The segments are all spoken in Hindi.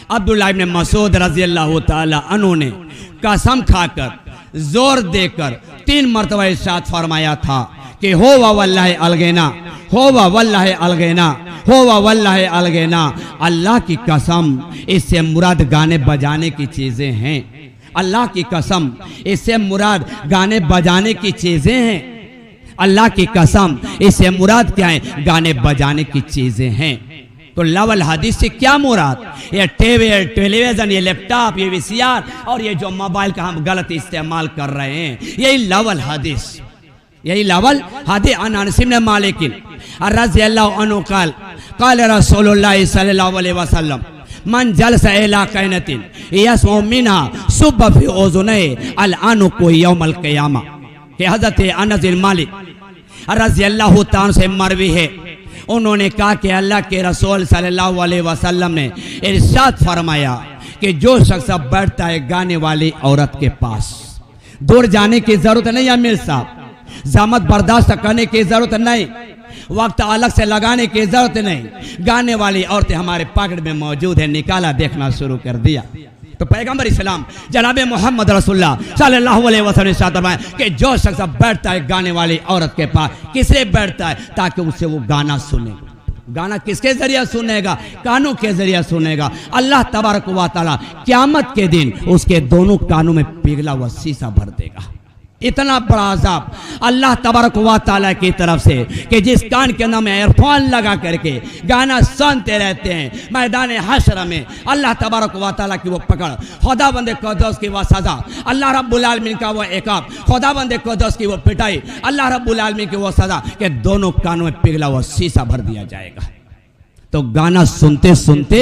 अब्दुल्लाह इब्न मसूद रज़ी अल्लाह ताला अन्हु ने कसम खाकर जोर देकर 3 मरतबा इरशाद फरमाया था कि हो व वल्लाहि अलगैना, हो व वल्लाहि अलगैना, हो व वल्लाहि अलगैना। अल्लाह की कसम, इससे मुराद गाने बजाने की चीजें हैं। अल्लाह की कसम, इससे मुराद गाने बजाने की चीजें हैं। अल्लाह की कसम, इससे मुराद क्या है? गाने बजाने की चीजें हैं। तो लवल हदीस से क्या मुराद? ये टेलीविजन, ये लैपटॉप, ये वीसीआर और ये जो मोबाइल का हम गलत इस्तेमाल कर रहे हैं, यही लवल हदीस, यही लवल हदीस। अनस इब्न मालिक रज़ियल्लाहु अन्हु क़ाल रसूलुल्लाह सल्लल्लाहु अलैहि वसल्लम मन जलसा इला कैनतिन यसमउ मिनहा सुब्ब फी उज़ुनैहि अल-अनक़ु यौमल क़ियामा। कि हज़रत अनस बिन मालिक रज़ियल्लाहु ताला से मरवी है, उन्होंने कहा कि अल्लाह के रसूल सल्लल्लाहु अलैहि वसल्लम ने इरशाद फरमाया कि जो शख्स बैठता है गाने वाली औरत के पास, दूर जाने की जरूरत नहीं है अमीर साहब, ज़हमत बर्दाश्त करने की जरूरत नहीं, वक्त अलग से लगाने की जरूरत नहीं। गाने वाली औरतें हमारे पकड़ में मौजूद है, निकाला, देखना शुरू कर दिया। तो पैगंबर इस्लाम जनाब मोहम्मद रसूलुल्लाह सल्लल्लाहु अलैहि वसल्लम ने फरमाया कि जो शख्स बैठता है गाने वाली औरत के पास, किससे बैठता है? ताकि उससे वो गाना सुने। गाना किसके जरिए सुनेगा? कानों के जरिए सुनेगा। अल्लाह तबारक व तआला क़यामत के दिन उसके दोनों कानों में पिघला हुआ शीशा भर देगा। इतना बड़ा अज़ाब अल्लाह तबारक व तआला की तरफ से कि जिस कान के अंदर में एयरफोन लगा करके गाना सुनते रहते हैं, मैदान हश्र में अल्लाह तबारक व तआला की वो पकड़, खुदावंद क़ुद्दूस की वो सज़ा, अल्लाह रब्बुल आलमीन का वो इक़ाब, खुदावंद क़ुद्दूस की वो पिटाई, अल्लाह रब्बुल आलमीन की वो सज़ा कि दोनों कानों में पिघला हुआ शीशा भर दिया जाएगा। तो गाना सुनते सुनते,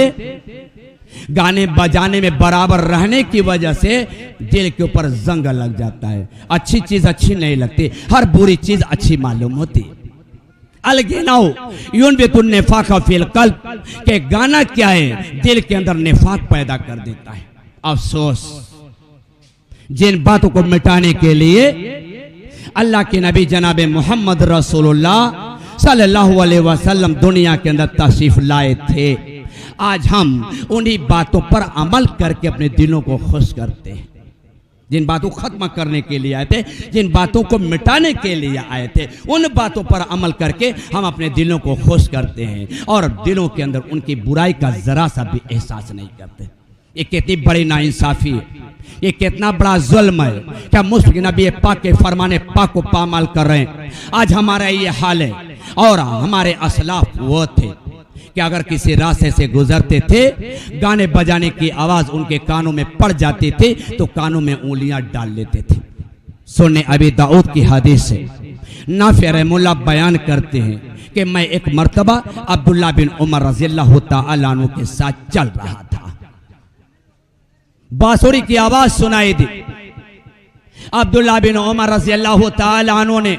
गाने बजाने में बराबर रहने की वजह से दिल के ऊपर जंग लग जाता है। अच्छी चीज अच्छी नहीं लगती, हर बुरी चीज अच्छी मालूम होती। अलगिनाउ युनबितुन निफाक फिल कल्ब, के गाना क्या है? दिल के अंदर निफाक पैदा कर देता है। अफसोस, जिन बातों को मिटाने के लिए अल्लाह के नबी जनाब मोहम्मद रसूलुल्लाह सल्लल्लाहु अलैहि वसल्लम दुनिया के अंदर तशरीफ लाए थे, आज हम उन्हीं बातों पर अमल करके अपने दिलों को खुश करते हैं। जिन बातों को खत्म करने के लिए आए थे, जिन बातों को मिटाने के लिए आए थे, उन बातों पर अमल करके हम अपने दिलों को खुश करते हैं और दिलों के अंदर उनकी बुराई का जरा सा भी एहसास नहीं करते। ये कितनी बड़ी नाइंसाफी है, ये कितना बड़ा जुल्म है। क्या मुस्लिम नबी पाक के फरमाने पाक को पामाल कर रहे हैं? आज हमारा ये हाल है। और हमारे असलाफ वो थे कि अगर किसी रास्ते से गुजरते थे, गाने बजाने की आवाज उनके कानों में पड़ जाती थी तो कानों में उंगलियां डाल लेते थे। सुन्ने अबी दाऊद की हदीस से नाफी रहमुल्लाह बयान करते हैं कि मैं एक मर्तबा अब्दुल्लाह बिन उमर रज़ियल्लाहु ताला अन्हु के साथ चल रहा था, बांसुरी की आवाज सुनाई दी। अब्दुल्लाह बिन उमर रज़ियल्लाहु ताला अन्हु ने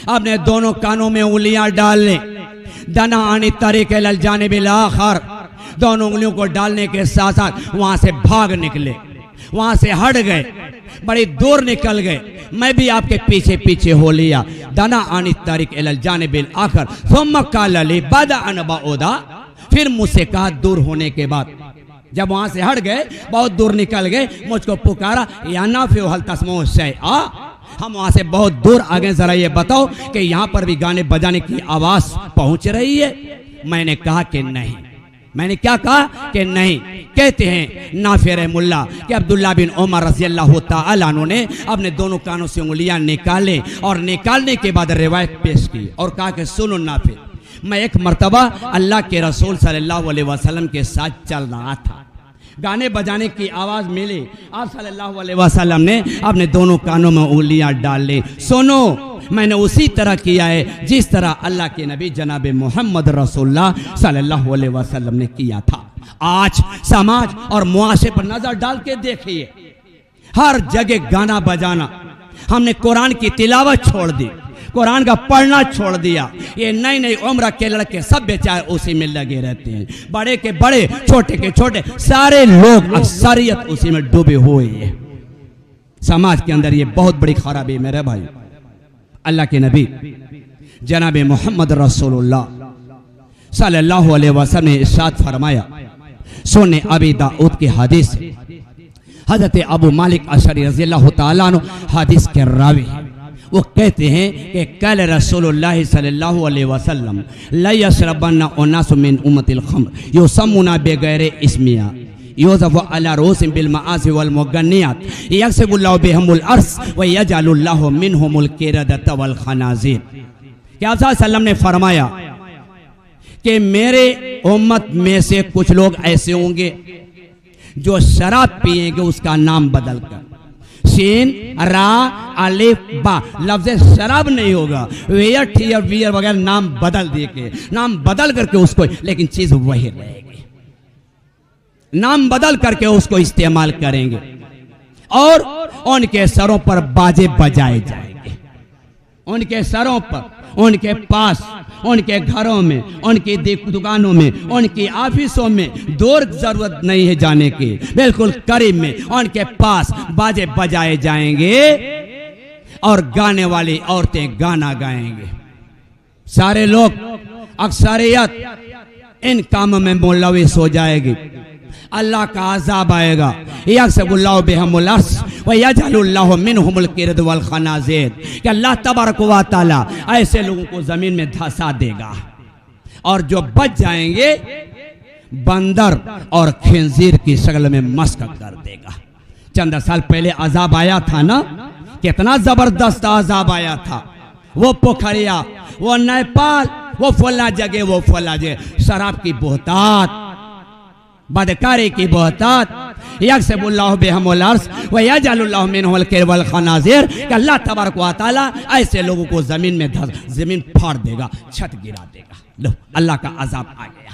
अपने दोनों कानों में उंगलियां डाल ली, दना आनी तरीक अल जानिबिल आखर, दोनों उंगलियों को डालने के साथ साथ वहां से भाग निकले, वहां से हट गए, बड़ी दूर निकल गए। मैं भी आपके पीछे पीछे हो लिया। दना आनी तरीक अल जानिबिल आखर सुम्मा क़ाल ली बदा अन बऊदा, फिर मुझसे कहा दूर होने के बाद, जब वहां से हट गए, बहुत दूर निकल गए, मुझको पुकारा, या नाफिउ हल तस्मऊ शैआ, हम वहां से बहुत दूर आ गए, जरा ये बताओ कि यहाँ पर भी गाने बजाने की आवाज पहुंच रही है? मैंने कहा कि नहीं। मैंने क्या कहा कि नहीं। कहते हैं नाफी रहमुल्लाह कि अब्दुल्लाह बिन उमर रज़ियल्लाहु ताला अन्हु ने अपने दोनों कानों से उंगलियां निकाले और निकालने के बाद रिवायत पेश की और कहा कि सुनो नाफी, मैं एक मर्तबा अल्लाह के रसूल सल्लल्लाहु अलैहि वसल्लम के साथ चल रहा था, गाने बजाने की आवाज मिली, आप सल्लल्लाहु अलैहि वसल्लम ने अपने दोनों कानों में उंगलियां डाल ली। सुनो, मैंने उसी तरह किया है जिस तरह अल्लाह के नबी जनाब मोहम्मद रसूलुल्लाह सल्लल्लाहु अलैहि वसल्लम ने किया था। आज समाज और मुआशरे पर नजर डाल के देखिए, हर जगह गाना बजाना। हमने कुरान की तिलावत छोड़ दी, कुरान का पढ़ना छोड़ दिया। ये नई नई उम्र के लड़के सब बेचारे उसी में लगे रहते हैं, बड़े के बड़े, छोटे के छोटे, सारे लोग अक्सरियत उसी में डूबे हुए हैं। समाज के अंदर ये बहुत बड़ी खराबी मेरे भाई। अल्लाह के नबी जनाब मोहम्मद रसूलुल्लाह सल्लल्लाहु अलैहि वसल्लम ने इरशाद फरमाया सुने अबी दाऊद की हदीस, हजरत अबू मालिक अशरी रज़ियल्लाहु ताला अन्हु हदीस के रावी, वो कहते हैं कि कल रसूलुल्लाह सल्लल्लाहु अलैहि वसल्लम ला यशरबन्ना उनासु मिन उम्मतिल खम्र युसम्मुना बिगैरि इस्मिया यूज़फ़ु अला रूसिहिम बिल मआसि वल मुगन्नियात यक्सिबुल्लाहु बिहिमुल अर्श व यजअलुल्लाहु मिनहुमुल क़िरदत वल खनाज़ीर। क्या आप सल्लल्लाहु अलैहि वसल्लम ने फरमाया कि मेरे उम्मत में से कुछ लोग ऐसे होंगे जो शराब पिएंगे, उसका नाम बदल कर सीन रा अलिफ बा, लफ्ज़ शराब नहीं होगा, वेयर ठियर वियर वगैरह नाम बदल दे के, नाम बदल करके उसको, लेकिन चीज वही रहेगी, नाम बदल करके उसको इस्तेमाल करेंगे और उनके सरों पर बाजे बजाए जाएंगे, उनके सरों पर, उनके पास, उनके घरों में, उनकी दुकानों में, उनकी ऑफिसों में दूर जरूरत नहीं है जाने की, बिल्कुल करीब में उनके पास बाजे बजाए जाएंगे और गाने वाली औरतें गाना गाएंगे। सारे लोग, अक्सरियत इन कामों में मुलविस हो जाएगी। अल्लाह का अज़ाब आएगा, यक्सिबुल्लाहु बिहिमुल अर्श व यजअलुल्लाहु मिनहुमुल क़िरद वल खनाज़ीर, कि अल्लाह तबारक व तआला ऐसे लोगों को जमीन में धंसा देगा और जो बच जाएंगे बंदर और खिंजीर की शक्ल में मस्क कर देगा। चंद साल पहले अज़ाब आया था ना, कितना जबरदस्त अज़ाब आया था। वो पोखरिया, वो नेपाल, वो फला जगह, वो फला जगह, शराब की बोहतात, बदकारी की बोहतात, यक्सिबुल्लाहु बिहिमुल अर्श व यजअलुल्लाहु मिनहुमुल क़िरद वल खनाज़ीर, कि अल्लाह तबारक व तआला ऐसे लोगों को जमीन में जमीन फाड़ देगा, छत गिरा देगा। लो, अल्लाह का अज़ाब आ गया।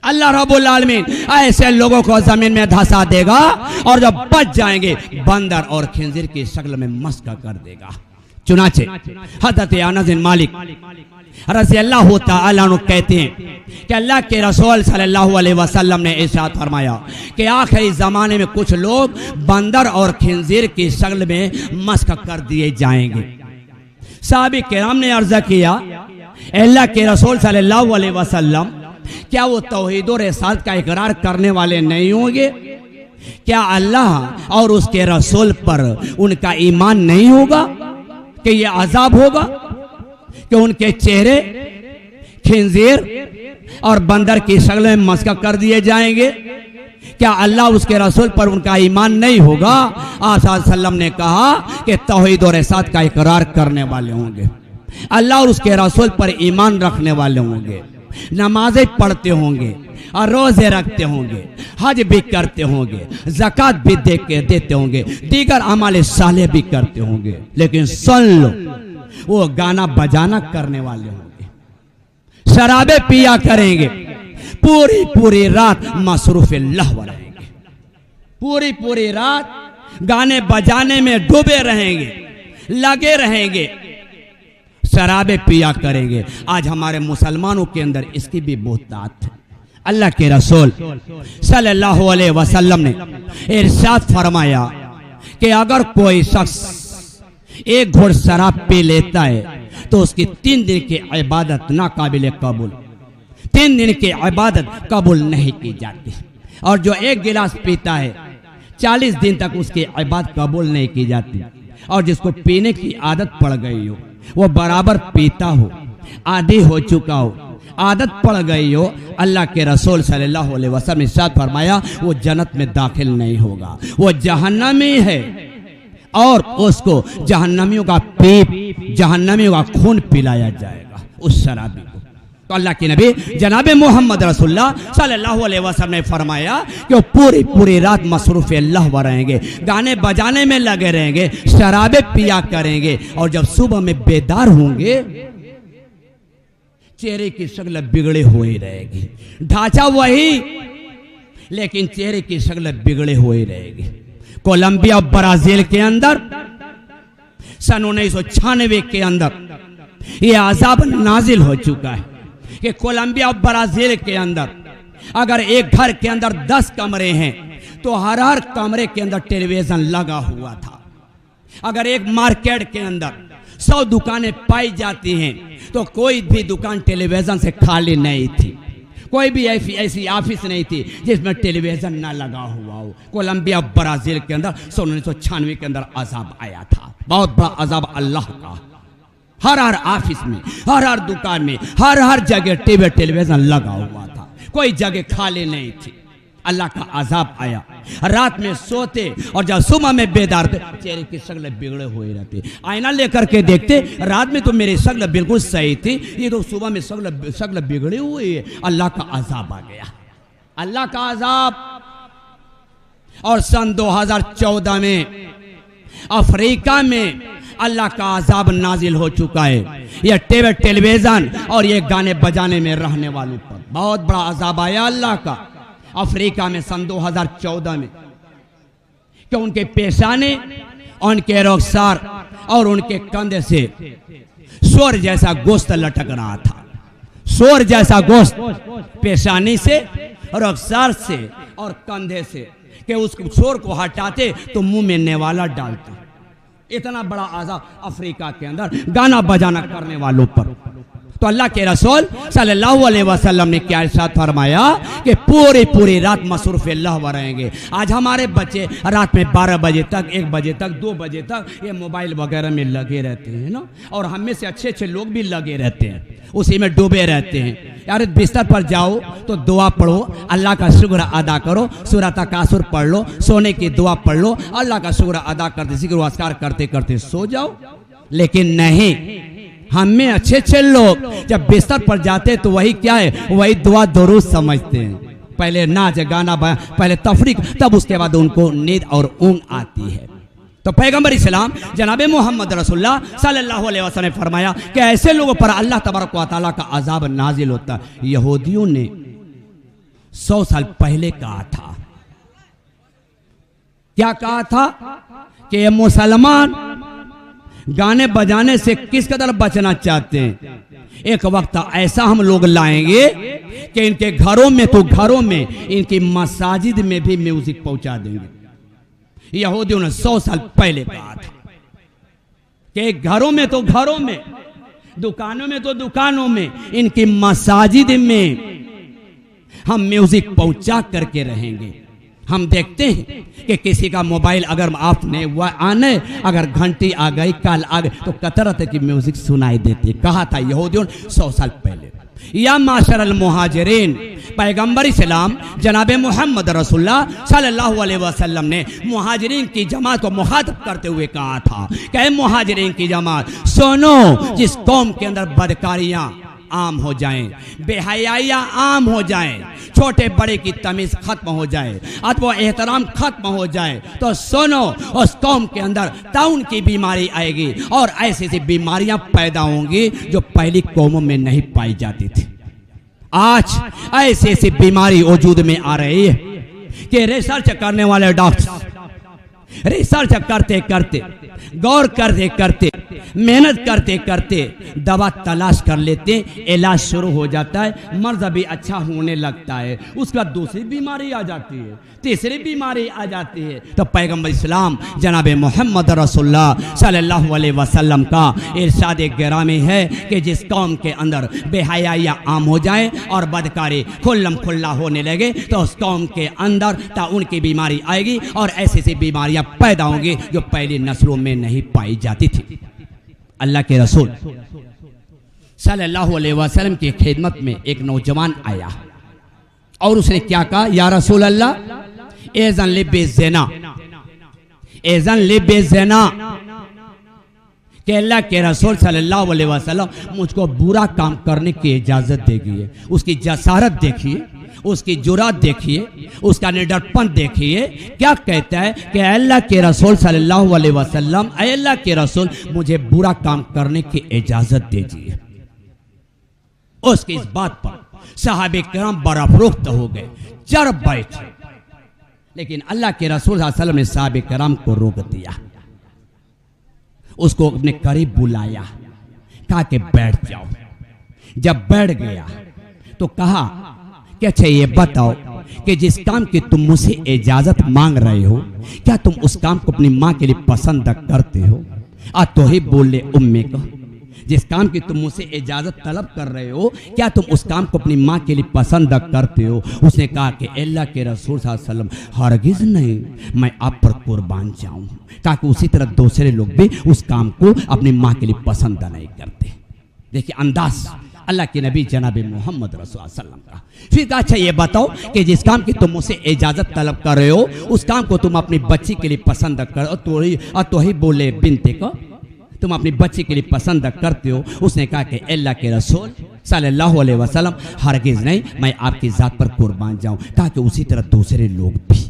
अल्लाह रब्बुल आलमीन ऐसे लोगों को जमीन में धंसा देगा और जब बच जाएंगे बंदर और खिंजीर की शक्ल में मस्क कर देगा। चुनाचे हज़रत अनस बिन मालिक रज़ियल्लाहु ताला अन्हु कहते हैं कि अल्लाह के रसूल सल्लल्लाहु अलैहि वसल्लम ने इरशाद फरमाया कि आखिरी ज़माने में कुछ लोग बंदर और खिंजीर की शक्ल में मस्क कर दिए जाएंगे। सहाबी किराम ने अर्ज़ किया, अल्लाह के रसूल सल्लल्लाहु अलैहि वसल्लम, क्या वो तौहीद और रिसालत का इकरार करने वाले नहीं होंगे? क्या अल्लाह और उसके रसूल पर उनका ईमान नहीं होगा कि ये अजाब होगा कि उनके चेहरे खिंजीर और बंदर की शक्ल में मस्क कर दिए जाएंगे? क्या अल्लाह उसके रसूल पर उनका ईमान नहीं होगा? आप सल्लल्लाहु अलैहि वसल्लम ने कहा कि तौहीद और रिसालत का इकरार करने वाले होंगे, अल्लाह और उसके रसूल पर ईमान रखने वाले होंगे, नमाजें पढ़ते होंगे और रोजे रखते होंगे, हज भी करते होंगे, ज़कात भी देते होंगे, दीगर अमाल साले भी करते होंगे, लेकिन सुन लो, वो गाना बजाना करने वाले होंगे, शराबे पिया करेंगे, पूरी पूरी रात मसरूफ लहव रहेंगे, पूरी पूरी रात गाने बजाने में डूबे रहेंगे, लगे रहेंगे, शराबे पिया करेंगे। आज हमारे मुसलमानों के अंदर इसकी भी बोहतात है। अल्लाह के रसूल सल्लल्लाहु अलैहि वसल्लम ने इरशाद फरमाया कि अगर कोई शख्स एक घोड़ शराब पी लेता है तो उसकी 3 दिन की इबादत नाकाबिल कबूल, 3 दिन की इबादत कबूल नहीं की जाती, और जो एक गिलास पीता है 40 दिन तक उसकी इबादत कबूल नहीं की जाती, और जिसको पीने की आदत पड़ गई हो, वो बराबर पीता हो, आदी हो चुका हो, आदत पड़ गई हो, अल्लाह के रसूल सल्लल्लाहु अलैहि वसल्लम ने इरशाद फरमाया वो जन्नत में दाखिल नहीं होगा, वो जहन्नमी है और उसको जहन्नमियों का पीप, जहन्नमियों का खून पिलाया जाएगा उस शराबी को। तो अल्लाह के नबी जनाब मोहम्मद रसूलुल्लाह सल्लल्लाहु अलैहि वसल्लम ने फरमाया कि वो पूरी पूरी रात मसरूफ लहव रहेंगे, गाने बजाने में लगे रहेंगे, शराबे पिया करेंगे, और जब सुबह में बेदार होंगे चेहरे की शक्ल बिगड़े हुए रहेगी, ढांचा वही लेकिन चेहरे की शक्ल बिगड़े हुए रहेगी। कोलंबिया और ब्राजील के अंदर सन 1996 के अंदर यह अजाब नाजिल हो चुका है कि कोलंबिया और ब्राजील के अंदर अगर एक घर के अंदर 10 कमरे हैं तो हर कमरे के अंदर टेलीविजन लगा हुआ था। अगर एक मार्केट के अंदर 100 दुकानें पाई जाती हैं तो कोई भी दुकान टेलीविजन से खाली नहीं थी, कोई भी ऐसी ऐसी ऑफिस नहीं थी जिसमें टेलीविजन ना लगा हुआ हो। कोलंबिया ब्राजील के अंदर 1996 के अंदर अजाब आया था, बहुत बड़ा अजाब अल्लाह का। हर ऑफिस में, हर दुकान में, हर जगह टीवी टेलीविजन लगा हुआ था, कोई जगह खाली नहीं थी। अल्लाह का अजाब आया। रात में सोते और जब सुबह में बेदार थे, चेहरे की शक्ल बिगड़े हुए रहते। आईना लेकर के देखते, रात में तो मेरी शक्ल बिल्कुल सही थी, ये तो सुबह में शक्ल बिगड़ी हुई है। अल्लाह का अजाब आ गया, अल्लाह का अजाब। और सन 2014 में अफ्रीका में अल्लाह का अजाब नाजिल हो चुका है। यह टीवी टेलीविजन और ये गाने बजाने में रहने वालों पर बहुत बड़ा अजाब आया अल्लाह का। अफ्रीका में सन 2014 में कि उनके पेशाने, उनके रुखसार और उनके कंधे से सोर जैसा गोश्त लटक रहा था। सोर जैसा गोश्त पेशानी से, रुखसार से और कंधे से, कि उस सोर को हटाते तो मुंह में नेवाला डालते। इतना बड़ा अजाब अफ्रीका के अंदर गाना बजाना करने वालों पर। तो अल्लाह के रसूल सल्लल्लाहु अलैहि वसल्लम ने क्या इरशाद फरमाया कि पूरी रात मसरूफ अल्लाह रहेंगे। आज हमारे बच्चे रात में 12 बजे तक, 1 बजे तक, 2 बजे तक ये मोबाइल वगैरह में लगे रहते हैं ना, और हम में से अच्छे लोग भी लगे रहते हैं, उसी में डूबे रहते हैं। यार बिस्तर पर जाओ तो दुआ पढ़ो, अल्लाह का शुक्र अदा करो, सूरह तकासुर पढ़ लो, सोने की दुआ पढ़ लो, अल्लाह का शुक्र अदा करते जिक्र अस्कार करते करते सो जाओ। लेकिन नहीं, हम में अच्छे लोग जब बिस्तर पर जाते तो वही क्या है, वही दुआ दुरूद समझते हैं। पहले नाच गाना, पहले तफरीक, तब उसके बाद उनको नींद और ऊँग आती है। तो पैगंबर इस्लाम जनाब मोहम्मद रसूलुल्लाह सल्लल्लाहु अलैहि वसल्लम ने फरमाया कि ऐसे लोगों पर अल्लाह तबारक व तआला का अजाब नाजिल होता है। यहूदियों ने 100 साल पहले कहा था, क्या कहा था कि ये मुसलमान गाने बजाने से किस कदर बचना चाहते हैं। एक वक्त ऐसा हम लोग लाएंगे कि इनके घरों में तो घरों में, इनकी मसाजिद में भी म्यूजिक पहुंचा देंगे। यहूदियों ने 100 साल पहले कहा था कि घरों में तो घरों में, दुकानों में तो दुकानों में, इनकी मसाजिद में हम म्यूजिक पहुंचा करके रहेंगे। हम देखते हैं कि किसी का मोबाइल अगर ऑफ नहीं हुआ, आने अगर घंटी आ गई, कल आ गई, तो कतरत की म्यूजिक सुनाई देती। कहा था यहूदियों 100 साल पहले। या माशरल मुहाजिरीन, पैगंबर इस्लाम जनाब मोहम्मद रसूलुल्लाह सल्लल्लाहु अलैहि वसल्लम ने मुहाजिरीन की जमात को मुखातब करते हुए कहा था कि मुहाजिरीन की जमात सुनो, जिस कौम के अंदर बदकारियां आम हो जाएं, बेहयाइयां आम हो जाएं, छोटे बड़े की तमीज खत्म हो जाए, अथवा एहतराम खत्म हो जाए, तो सुनो, उस कौम के अंदर ताउन की बीमारी आएगी और ऐसी ऐसी बीमारियां पैदा होंगी जो पहली कौमों में नहीं पाई जाती थी। आज ऐसी ऐसी बीमारी वजूद में आ रही है कि रिसर्च करने वाले डॉक्टर रिसर्च करते करते, गौर करते करते, मेहनत करते करते दवा तलाश कर लेते, इलाज शुरू हो जाता है, मर्ज भी अच्छा होने लगता है, उसके बाद दूसरी बीमारी आ जाती है, तीसरी बीमारी आ जाती है। तो पैगंबर इस्लाम जनाब मोहम्मद रसूलुल्लाह सल्लल्लाहु अलैहि वसल्लम का इरशाद गिरामी है कि जिस कौम के अंदर बेहयाइयां आम हो जाए और बदकारी खुल्लम खुल्ला होने लगे, तो उस कौम के अंदर ताउन की बीमारी आएगी और ऐसी ऐसी बीमारियां पैदा होंगी जो पहली नस्लों में नहीं पाई जाती थी। अल्लाह के रसूल सल्लल्लाहु अलैहि वसल्लम की खिदमत में एक नौजवान आया और उसने क्या कहा, या रसूल अल्लाह, एज़न लिबे ज़िना, एज़न लिबे ज़िना, कि अल्लाह के रसूल सल्लल्लाहु अलैहि वसल्लम मुझको बुरा काम करने की इजाजत देगी। उसकी जसारत देखिए, उसकी जुरात देखिए, उसका निडरपन देखिए। क्या कहता है कि अल्लाह के रसूल सल्लल्लाहु अलैहि वसल्लम, अल्लाह के रसूल मुझे बुरा काम करने की इजाजत दीजिए। उसकी इस बात पर सहाबे किराम बराफरोख्त हो गए, चढ़ बैठे, लेकिन अल्लाह के रसूल सल्लल्लाहु अलैहि वसल्लम ने सहाबे किराम को रोक दिया, उसको अपने करीब बुलाया, कहा कि बैठ जाओ। जब बैठ गया तो कहा कि अच्छा ये बताओ कि जिस काम की तुम मुझसे इजाजत मांग रहे हो, क्या तुम उस काम को अपनी माँ के लिए पसंद करते हो? तो ही बोले उम्मे का, जिस काम की तुम मुझसे इजाजत तलब कर रहे हो, क्या तुम उस काम को अपनी माँ के लिए पसंद करते हो? उसने कहा कि अल्लाह के रसूल सल्लल्लाहु अलैहि वसल्लम, हरगिज़ नहीं, मैं आप पर कुर्बान जाऊँ। कहा कि उसी तरह दूसरे लोग भी उस काम को अपनी माँ के लिए पसंद नहीं करते। देखिए अंदाज अल्लाह के नबी जनाब मोहम्मद रसूल सल्लल्लाहु अलैहि वसल्लम का। फिर कहा अच्छा ये बताओ कि जिस काम की तुम मुझसे इजाज़त तलब कर रहे हो, उस काम को तुम अपनी बच्ची के लिए पसंद करो। तो ही बोले बिनते को, तुम अपनी बच्ची के लिए पसंद करते हो? उसने कहा कि अल्लाह के रसूल सल्लल्लाहु अलैहि वसल्लम, हरगिज़ नहीं, मैं आपकी ज़ात पर कुर्बान जाऊं। कहा कि उसी तरह दूसरे लोग भी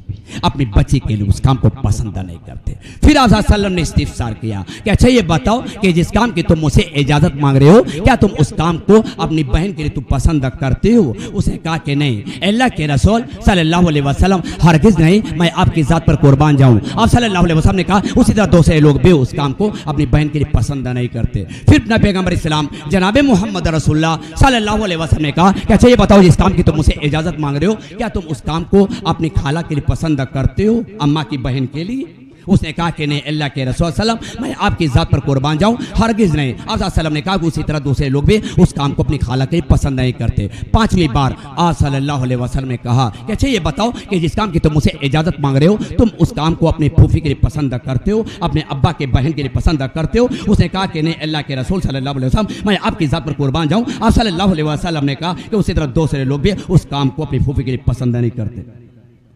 अपनी बच्ची के लिए उस काम को पसंद नहीं करते। फिर आप सल्लम ने इस्तिफसार किया कि अच्छा ये बताओ कि जिस काम की तुम मुझसे इजाज़त मांग रहे हो, क्या तुम उस काम को अपनी बहन के लिए तुम पसंद करते हो? उसने कहा कि नहीं, अल्लाह के रसूल सल्लल्लाहु अलैहि वसल्लम, हरगिज़ नहीं, मैं आपकी ज़ात पर कुर्बान जाऊं। आप सल्लल्लाहु अलैहि वसल्लम ने कहा उसी तरह दूसरे लोग भी उस काम को अपनी बहन के लिए पसंद नहीं करते। फिर अपना पैगम्बर इस्लाम जनाब मोहम्मद रसूलुल्लाह सल्लल्लाहु अलैहि वसल्लम ने कहा कि अच्छा ये बताओ जिस काम की तुम मुझसे इजाज़त मांग रहे हो, क्या तुम उस काम को अपनी खाला के लिए पसंद करते हो, अम्मा की बहन के लिए? उसने कहा कि नहीं, अल्लाह के रसूल सल्लम, मैं आपकी ज़ात पर कुर्बान जाऊं, हरगिज़ नहीं। आप सल्लम ने कहा कि उसी तरह दूसरे लोग भी उस काम को अपनी खाला के लिए पसंद नहीं करते। पांचवी बार आप सल्लल्लाहु अलैहि वसल्लम ने कहा कि अच्छा ये बताओ कि जिस काम की तुम मुझसे इजाज़त मांग रहे हो, तुम उस काम को अपनी फूफी के लिए पसंद करते हो, अपने अब्बा के बहन के लिए पसंद करते हो? उसने कहा कि नहीं, अल्लाह के रसूल सल्लल्लाहु अलैहि वसल्लम, मैं आपकी ज़ात पर कुर्बान जाऊं। आप सल्लल्लाहु अलैहि वसल्लम ने कहा कि उसी तरह दूसरे लोग भी उस काम को अपनी फूफी के लिए पसंद नहीं करते।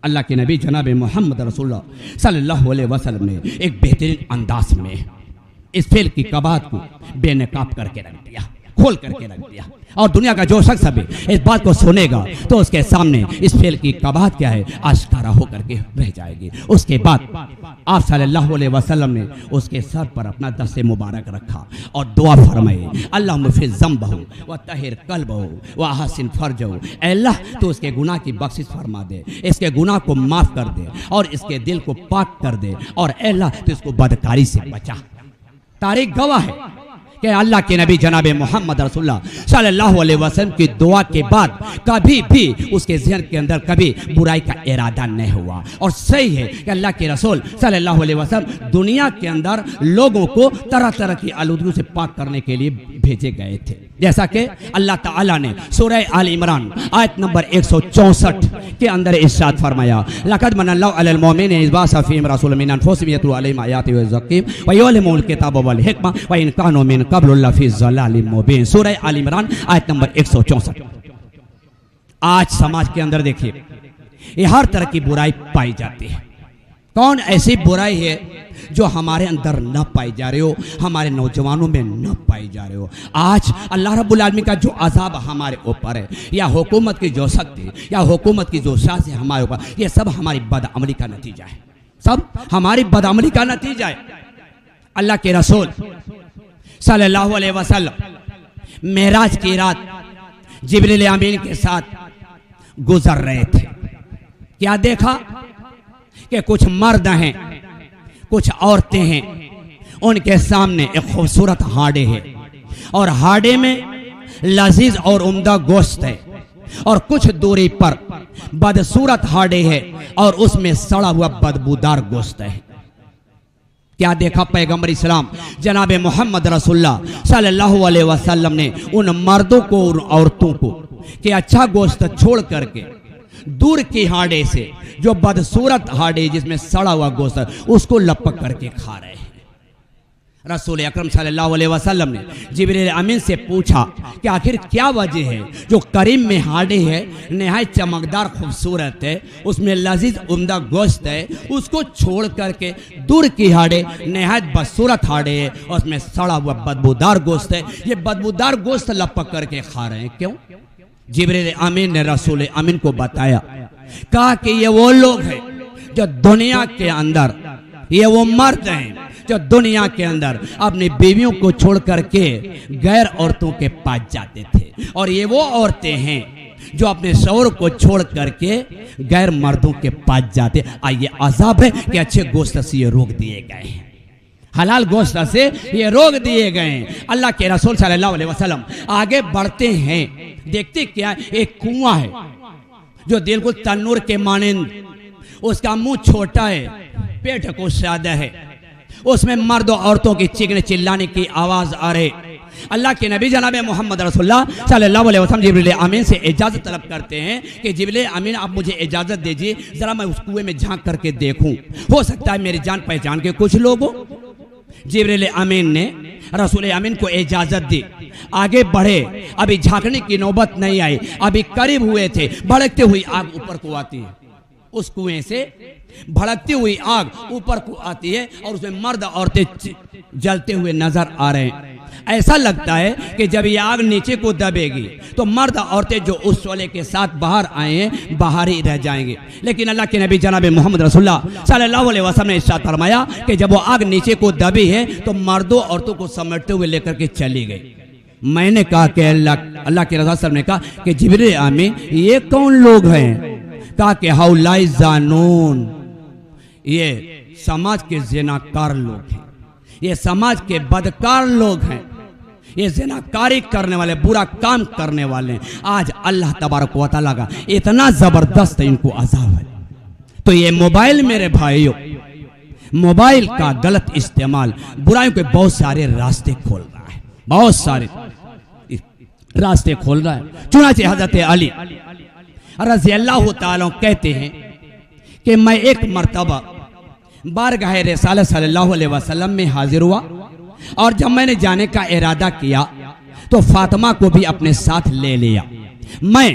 अल्लाह के नबी जनाब मोहम्मद रसूलुल्लाह सल्लल्लाहु अलैहि वसल्लम ने एक बेहतरीन अंदाज में इस फेल की कबात को बेनकाब करके रख दिया, खोल करके रख दिया। और दुनिया का जो शख्स भी इस बात को सुनेगा तो उसके सामने इस फेल की कबात क्या है आश्कारा होकर के रह जाएगी। उसके बाद आप सल्लल्लाहु अलैहि वसल्लम ने उसके सर पर अपना दस्ते मुबारक रखा और दुआ फरमाई, अल्लाह मुफ़ी ज़म्बहु व तहिर कल्बहु व हसिन फरजहु, अल्लाह तो उसके गुनाह की बख्शिश फरमा दे, इसके गुनाह को माफ़ कर दे और इसके दिल को पाक कर दे, और अल्लाह तो इसको बदकारी से बचा। तारीख गवाह है कि अल्लाह के नबी जनाब मोहम्मद रसूलुल्लाह सल्लल्लाहु अलैहि वसल्लम की दुआ के बाद कभी भी उसके ज़हन के अंदर कभी बुराई का इरादा नहीं हुआ। और सही है कि अल्लाह के रसूल सल्लल्लाहु अलैहि वसल्लम दुनिया के अंदर लोगों को तरह तरह की आलूदगी से पाक करने के लिए भेजे गए थे। जैसा कि अल्लाह ताला ने सूरह आल इमरान आयत नंबर 164 के अंदर इरशाद फरमाया, लक़द मनल्लाहु अलल मुमिनीना इज़ बअसा फ़ीहिम रसूलन मिन अनफुसिहिम यतलू अलैहिम आयातिहि व युज़क्कीहिम व युअल्लिमुहुल किताब वल हिकमा व इन कानू मिन क़ब्लु लफ़ी ज़लालिम मुबीन। सूरह आल इमरान आयत नंबर 164। आज समाज के अंदर देखिए ये हर तरह की बुराई पाई जाती है। कौन ऐसी बुराई है जो हमारे अंदर न पाई जा रही हो, हमारे नौजवानों में न पाई जा रही हो? आज अल्लाह रब्बुल आलमीन का जो अज़ाब हमारे ऊपर है, या हुकूमत की जो शक्ति या हुकूमत की जो साज़ है हमारे ऊपर, ये सब हमारी बदअमली का नतीजा है, सब हमारी बदअमली का नतीजा है। अल्लाह के रसूल सल्लल्लाहु अलैहि वसल्लम मेराज की रात जिब्रील अमीन के साथ गुजर रहे थे। क्या देखा कि कुछ मर्द हैं, कुछ औरतें हैं, उनके सामने एक खूबसूरत हाड़े है और हाड़े में लजीज और उम्दा गोश्त है, और कुछ दूरी पर बदसूरत हाड़े है और उसमें सड़ा हुआ बदबूदार गोश्त है। क्या देखा पैगंबर इस्लाम जनाब मोहम्मद रसूलुल्लाह सल्लल्लाहु अलैहि वसल्लम ने उन मर्दों को और औरतों को कि अच्छा गोश्त छोड़ करके दूर की हाड़े से जो बदसूरत हाड़े जिसमें सड़ा हुआ गोश्त है उसको लपक करके खा रहे हैं। रसूल अकरम सल्लल्लाहु अलैहि वसल्लम ने जिब्रील अमीन से पूछा कि आखिर क्या वजह है जो करीम में हाड़े है, नहायत चमकदार खूबसूरत है, उसमें लजीज उम्दा गोश्त है, उसको छोड़ करके दूर की हाड़े नहायत बदसूरत हाड़े है और उसमें सड़ा हुआ बदबूदार गोश्त है, ये बदबूदार गोश्त लपक करके खा रहे हैं, क्यों? जिब्रील अमीन ने रसूल अमीन को बताया, कहा कि ये वो लोग हैं जो दुनिया के अंदर, ये वो मर्द हैं जो दुनिया के अंदर अपनी बीवियों को छोड़ करके गैर औरतों के पास जाते थे, और ये वो औरतें हैं जो अपने शौहर को छोड़ करके गैर मर्दों के पास जाते। ये अज़ाब है कि अच्छे गोश्त से ये रोक दिए गए हैं, हलाल गोश्त से ये रोक दिए गए हैं। अल्लाह के रसूल सल्लल्लाहु अलैहि वसल्लम आगे बढ़ते हैं, देखते क्या एक कुआं है जो बिल्कुल तन्नूर के मानंद, उसका मुंह छोटा है, पेट को सादा है, उसमें मर्द और औरतों की चीखने चिल्लाने की आवाज आ रही। अल्लाह के नबी जनाब मोहम्मद रसूलुल्लाह सल्लल्लाहु अलैहि वसल्लम जिब्रील अमीन से इजाज़त तलब करते हैं कि जिब्रील अमीन आप मुझे इजाज़त दीजिए, ज़रा मैं उस कुएं में झांक करके देखूं, हो सकता है मेरी जान पहचान के कुछ लोग हो। जिब्रील अमीन ने रसूल अमीन को इजाज़त दी, आगे बढ़े। अभी झांकने की नौबत नहीं आई, अभी करीब हुए थे, भड़कती हुई आग ऊपर को आती है। उस कुएं से भड़कती हुई आग ऊपर को आती है और उसमें मर्द औरतें जलते हुए नजर आ रहे हैं। ऐसा लगता है कि जब ये आग नीचे को दबेगी तो मर्द औरतें जो उस शोले के साथ बाहर आए हैं बाहर ही रह जाएंगे। लेकिन अल्लाह के नबी जनाब मोहम्मद रसूलुल्लाह सल्लल्लाहु अलैहि वसल्लम ने इरशाद फरमाया कि जब वो आग नीचे को दबी है तो मर्दों औरतों को समेटते हुए लेकर के चली गई। मैंने कहा कि अल्लाह के रसूल सल्लल्लाहु अलैहि वसल्लम ने कहा कि जिब्रील आमीन ये कौन लोग हैं? कहा कि हाउलाई जानून, ये समाज के ज़िनाकार लोग हैं, ये समाज के बदकार लोग हैं, ये ज़िनाकारी करने वाले, बुरा काम करने वाले हैं। आज अल्लाह तबारक व तआला का इतना ज़बरदस्त इनको अज़ाब है। तो ये मोबाइल मेरे भाइयों, मोबाइल का गलत इस्तेमाल बुराइयों के बहुत सारे रास्ते खोल रहा है, बहुत सारे रास्ते खोल रहा है। चुनांचे हज़रत अली रज़ी अल्लाह ताला कहते हैं कि मैं एक मर्तबा बारगाह रिसालत सल्लल्लाहु अलैहि वसल्लम में हाजिर हुआ और जब मैंने जाने का इरादा किया तो फातिमा को भी अपने साथ ले लिया। मैं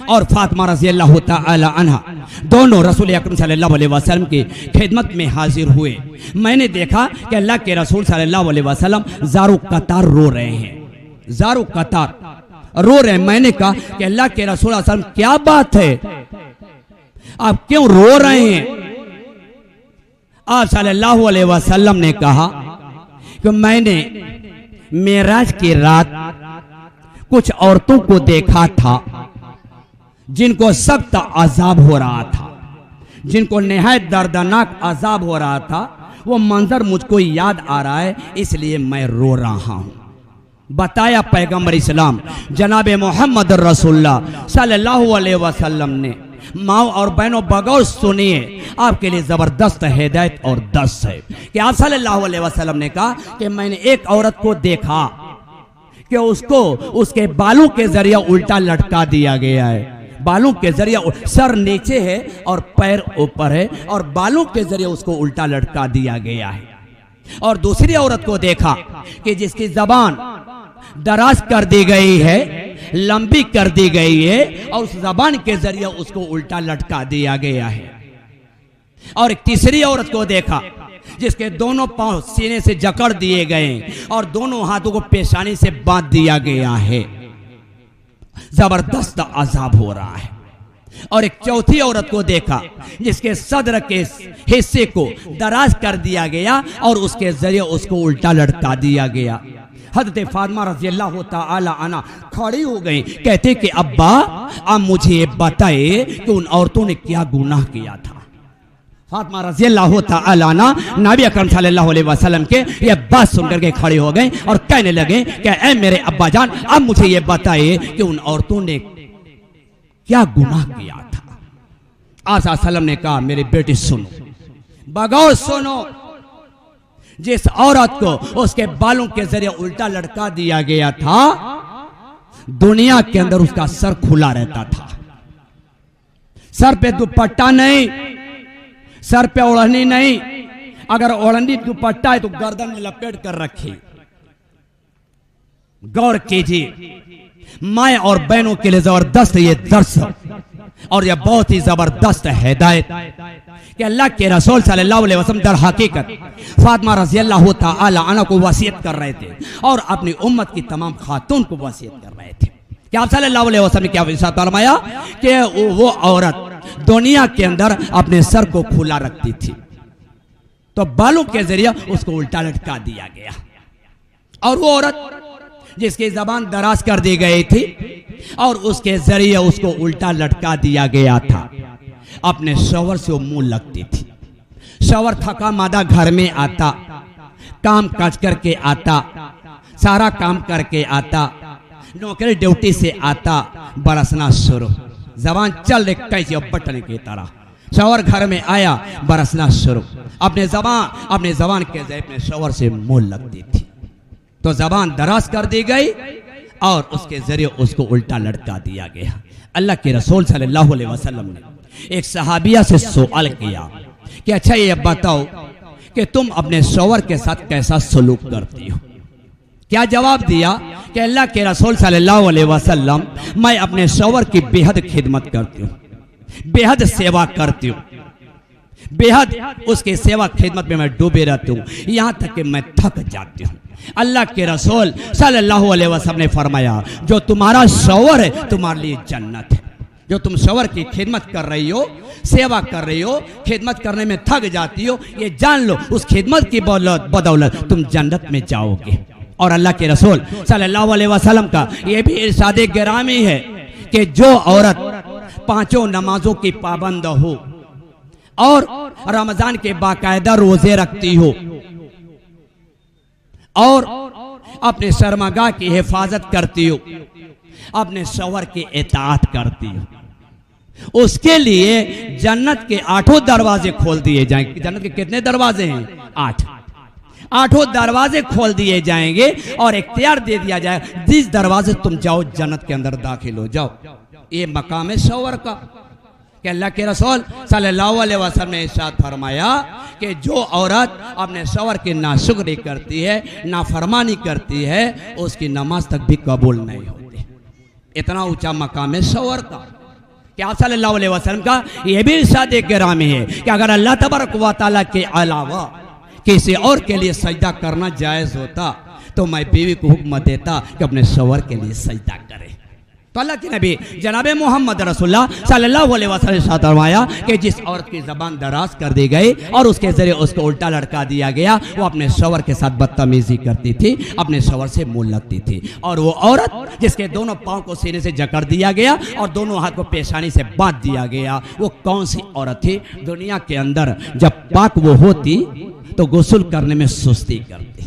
और फातिमा रज़ी अल्लाह ताला अन्हा दोनों रसूल अकरम सल्लल्लाहु अलैहि वसल्लम की खिदमत में हाजिर हुए। मैंने देखा कि अल्लाह के रसूल सल्लल्लाहु अलैहि वसल्लम ज़ारू कतार रो रहे हैं, ज़ारू कतार रो रहे हैं। मैंने कहा कि अल्लाह के रसूल सल्लल्लाहु अलैहि वसल्लम क्या बात है, आप क्यों रो रहे हैं? आप सल्लल्लाहु अलैहि वसल्लम ने कहा कि मैंने मेराज की रात कुछ औरतों को देखा था जिनको सख्त अजाब हो रहा था, जिनको निहायत दर्दनाक अजाब हो रहा था। वो मंजर मुझको याद आ रहा है, इसलिए मैं रो रहा हूं। बताया पैगंबर इस्लाम जनाब मोहम्मद रसूलुल्लाह सल्लल्लाहु अलैहि वसल्लम ने। माओ और बहनों बगौर सुनिए, आपके लिए जबरदस्त हिदायत और दस है कि आप सल्लल्लाहु अलैहि वसल्लम ने कहा कि मैंने एक औरत को देखा कि उसको उसके बालों के जरिए उल्टा लटका दिया गया है। बालों के जरिए सर नीचे है और पैर ऊपर है और बालों के जरिए उसको उल्टा लटका दिया गया है। और दूसरी औरत को देखा कि जिसकी जबान दराज कर दी गई है, लंबी कर दी गई है और उस जबान के जरिए उसको उल्टा लटका दिया गया है। और एक तीसरी औरत को देखा जिसके दोनों पांव सीने से जकड़ दिए गए और दोनों हाथों को पेशानी से बांध दिया गया है। जबरदस्त अजाब हो रहा है। और एक चौथी औरत को देखा जिसके सदर के हिस्से को दराज कर दिया गया और उसके जरिए उसको उल्टा लटका दिया गया। हज़रत फातिमा रज़ी अल्लाह ताला अन्हा खड़ी हो गई, कहते कि अब्बा आप मुझे ये बताए कि उन औरतों ने क्या गुनाह किया था। फातिमा रज़ी अल्लाह ताला अन्हा नबी अकरम सल्लल्लाहु अलैहि वसल्लम के ये बात सुनकर के खड़े हो गए और कहने लगे कि ऐ मेरे अब्बा जान, अब मुझे ये बताइए कि उन औरतों ने क्या गुनाह किया था। आप सल्लल्लाहु अलैहि वसल्लम ने कहा, मेरी बेटी सुनो, बगौर सुनो, जिस औरत को उसके बालों के जरिए उल्टा लटका दिया गया था, दुनिया के अंदर उसका सर खुला रहता था, सर पे दुपट्टा नहीं, सर पे ओढ़नी नहीं, अगर ओढ़नी दुपट्टा है तो गर्दन में लपेट कर रखी। गौर कीजिए, माए और बहनों के लिए जबरदस्त ये दर्स और यह बहुत ही जबरदस्त हिदायत कि अल्लाह के रसूल सल्लल्लाहु अलैहि वसल्लम दर हकीकत फातिमा रज़ी अल्लाह ताला अन्हा को वसीयत कर रहे थे और अपनी उम्मत की तमाम खातून को वसीयत कर रहे थे कि आप सल्लल्लाहु अलैहि वसल्लम ने क्या इरशाद फरमाया कि वो औरत दुनिया के अंदर अपने सर को खुला रखती थी, तो बालों के जरिए उसको उल्टा लटका दिया गया। और वो औरत जिसकी जबान दराज कर दी गई थी और उसके जरिए उसको उल्टा लटका दिया गया था, अपने शौहर से वो मुंह लगती थी। शौहर थका मादा घर में आता, काम काज करके आता, सारा काम करके आता, नौकरी ड्यूटी से आता, बरसना शुरू, जबान चल रही कैसे बटन की तरह। शौहर घर में आया, बरसना शुरू, अपने जबान के जरिए अपने शौहर से मुंह लगती थी। तो जबान दराज कर दी गई और उसके जरिए उसको उल्टा लटका दिया गया। अल्लाह के रसूल सल्लल्लाहु अलैहि वसल्लम ने एक सहाबिया से सवाल किया कि अच्छा ये बताओ कि तुम अपने शौहर के साथ कैसा सलूक करती हो। क्या जवाब दिया कि अल्लाह के रसूल सल्लल्लाहु अलैहि वसल्लम, मैं अपने शौहर की बेहद खिदमत करती हूँ, बेहद सेवा करती हूँ, बेहद उसकी सेवा खिदमत में मैं डूबे रहती हूँ, यहाँ तक कि मैं थक जाती हूँ। अल्लाह के रसूल सल्लल्लाहु अलैहि वसल्लम ने फरमाया, जो तुम्हारा शौहर है तुम्हारे लिए जन्नत है। जो तुम शौहर की खिदमत कर रही हो, सेवा कर रही हो, खिदमत करने में थक जाती हो, ये जान लो उस खिदमत की बदौलत तुम जन्नत में जाओगे। और अल्लाह के रसूल सल्लल्लाहु अलैहि वसल्लम का ये भी इरशाद गिरामी है कि जो औरत पांचों नमाजों की पाबंद हो और रमजान के बाकायदा रोजे रखती हो और अपने शर्मगाह की हिफाजत करती हो, अपने शौहर की इताअत करती हो, उसके लिए जन्नत के 8 दरवाजे खोल दिए जाएंगे। जन्नत के कितने दरवाजे हैं? 8 दरवाजे खोल दिए जाएंगे और इख्तियार दे दिया जाएगा, जिस दरवाजे तुम जाओ जन्नत के अंदर दाखिल हो जाओ। ये मकाम है शौहर का कि अल्लाह के रसूल सल्लल्लाहु अलैहि वसल्लम ने इरशाद फरमाया कि जो औरत अपने शौहर की नाशुक्री करती है, नाफरमानी करती है, उसकी नमाज तक भी कबूल नहीं होती। इतना ऊंचा मकाम है शौहर का कि आप सल्लल्लाहु अलैहि वसल्लम का यह भी इरशाद गिरामी है कि अगर अल्लाह तबारक व तआला के अलावा किसी और के लिए सजदा करना जायज होता तो मैं बीवी को हुक्म देता कि अपने शौहर के लिए सजदा करे। तो अल्लाह के नबी जनाब मोहम्मद रसूलुल्लाह सल्लल्लाहु अलैहि वसल्लम ने फरमाया कि जिस औरत की जबान दराज कर दी गई और उसके जरिए उसको उल्टा लटका दिया गया, वो अपने शौहर के साथ बदतमीजी करती थी, अपने शौहर से मुंह लगती थी। और वो औरत जिसके दोनों पांव को सीने से जकड़ दिया गया और दोनों हाथ को पेशानी से बांध दिया गया, वो कौन सी औरत थी? दुनिया के अंदर जब पाक वो होती तो गुस्ल करने में सुस्ती करती